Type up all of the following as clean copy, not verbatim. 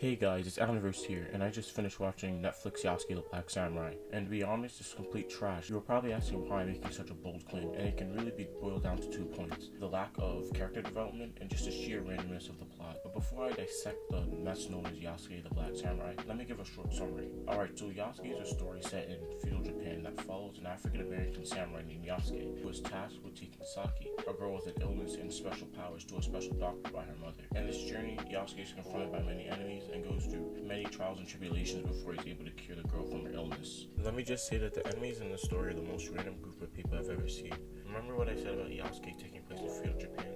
Hey guys, it's Anniverse here, and I just finished watching Netflix Yasuke the Black Samurai, and to be honest, it's complete trash. You were probably asking why I'm making such a bold claim, and it can really be boiled down to 2 points. The lack of character development, and just the sheer randomness of the plot. But before I dissect the mess known as Yasuke the Black Samurai, let me give a short summary. Alright, so Yasuke is a story set in feudal Japan that follows an African-American samurai named Yasuke, who is tasked with taking Saki, a girl with an illness and special powers, to a special doctor by her mother. In this journey, Yasuke is confronted by many enemies, and goes through many trials and tribulations before he's able to cure the girl from her illness. Let me just say that the enemies in the story are the most random group of people I've ever seen. Remember what I said about Yasuke taking place in feudal Japan?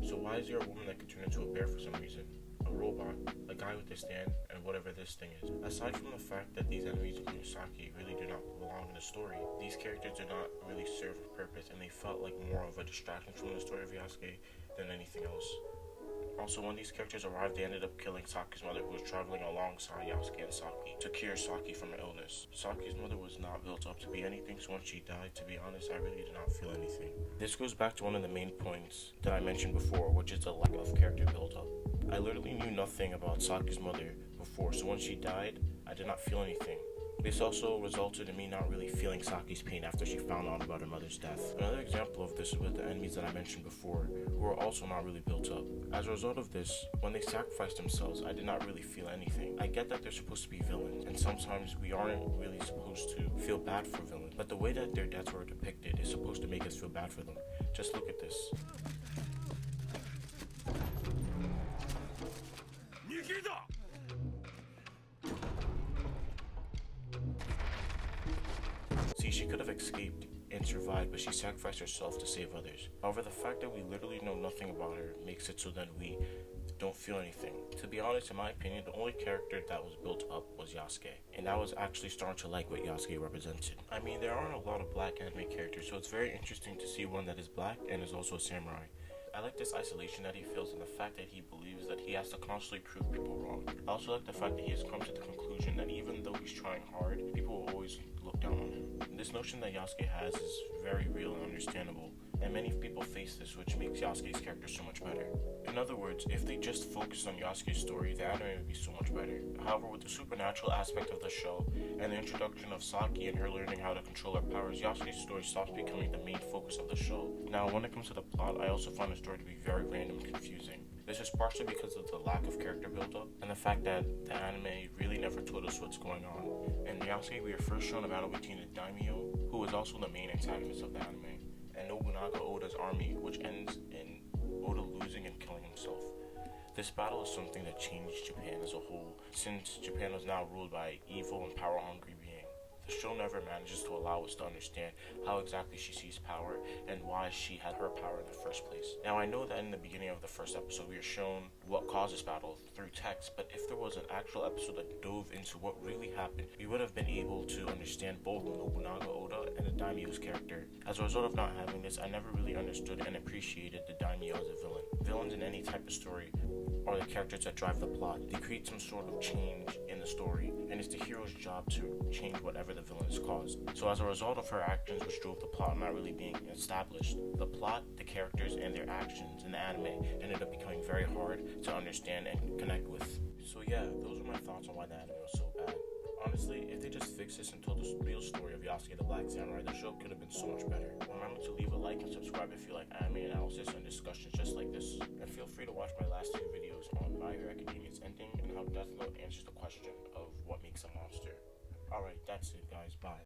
So why is there a woman that could turn into a bear for some reason? A robot, a guy with a stand, and whatever this thing is. Aside from the fact that these enemies, including Saki, really do not belong in the story, these characters do not really serve a purpose, and they felt like more of a distraction from the story of Yasuke than anything else. Also, when these characters arrived, they ended up killing Saki's mother, who was traveling alongside Yasuke and Saki to cure Saki from her illness. Saki's mother was not built up to be anything, so when she died, to be honest, I really did not feel anything. This goes back to one of the main points that I mentioned before, which is the lack of character build-up. I literally knew nothing about Saki's mother before, so when she died, I did not feel anything. This also resulted in me not really feeling Saki's pain after she found out about her mother's death. Another example of this is with the enemies that I mentioned before, who are also not really built up. As a result of this, when they sacrificed themselves, I did not really feel anything. I get that they're supposed to be villains, and sometimes we aren't really supposed to feel bad for villains, but the way that their deaths were depicted is supposed to make us feel bad for them. Just look at this. See, she could have escaped and survived, but she sacrificed herself to save others. However, the fact that we literally know nothing about her makes it so that we don't feel anything. To be honest, in my opinion, the only character that was built up was Yasuke, and I was actually starting to like what Yasuke represented. I mean, there aren't a lot of black anime characters, so it's very interesting to see one that is black and is also a samurai. I like this isolation that he feels and the fact that he believes that he has to constantly prove people wrong. I also like the fact that he has come to the conclusion that even though he's trying hard, people will always look down on him. This notion that Yasuke has is very real and understandable, and many people face this, which makes Yasuke's character so much better. In other words, if they just focused on Yasuke's story, the anime would be so much better. However, with the supernatural aspect of the show, and the introduction of Saki and her learning how to control her powers, Yasuke's story stops becoming the main focus of the show. Now, when it comes to the plot, I also find the story to be very random and confusing. This is partially because of the lack of character build-up, and the fact that the anime really never told us what's going on. In Yasuke, we are first shown a battle between the daimyo, who is also the main antagonist of the anime, and Nobunaga Oda's army, which ends in Oda losing and killing himself. This battle is something that changed Japan as a whole, since Japan was now ruled by an evil and power-hungry being. The show never manages to allow us to understand how exactly she sees power and why she had her power in the first place. Now, I know that in the beginning of the first episode we are shown what caused this battle through text, but if there was an actual episode that dove into what really happened, we would have been able to understand both Nobunaga Oda and the daimyo's character. As a result of not having this, I never really understood and appreciated the daimyo as a villain. Villains in any type of story are the characters that drive the plot. They create some sort of change in the story, and it's the hero's job to change whatever the villain has caused. So as a result of her actions, which drove the plot not really being established, the plot, the characters, and their actions in the anime ended up becoming very hard to understand and connect with. So yeah, those are my thoughts on why the anime was so bad. Honestly, if they just fixed this and told the real story of Yasuke the Black Samurai, the show could have been so much better. Remember to leave a like and subscribe if you like anime analysis and discussions just like this. And feel free to watch my last 2 videos on My Hero Academia's ending and how Death Note answers the question of what makes a monster. Alright, that's it guys, bye.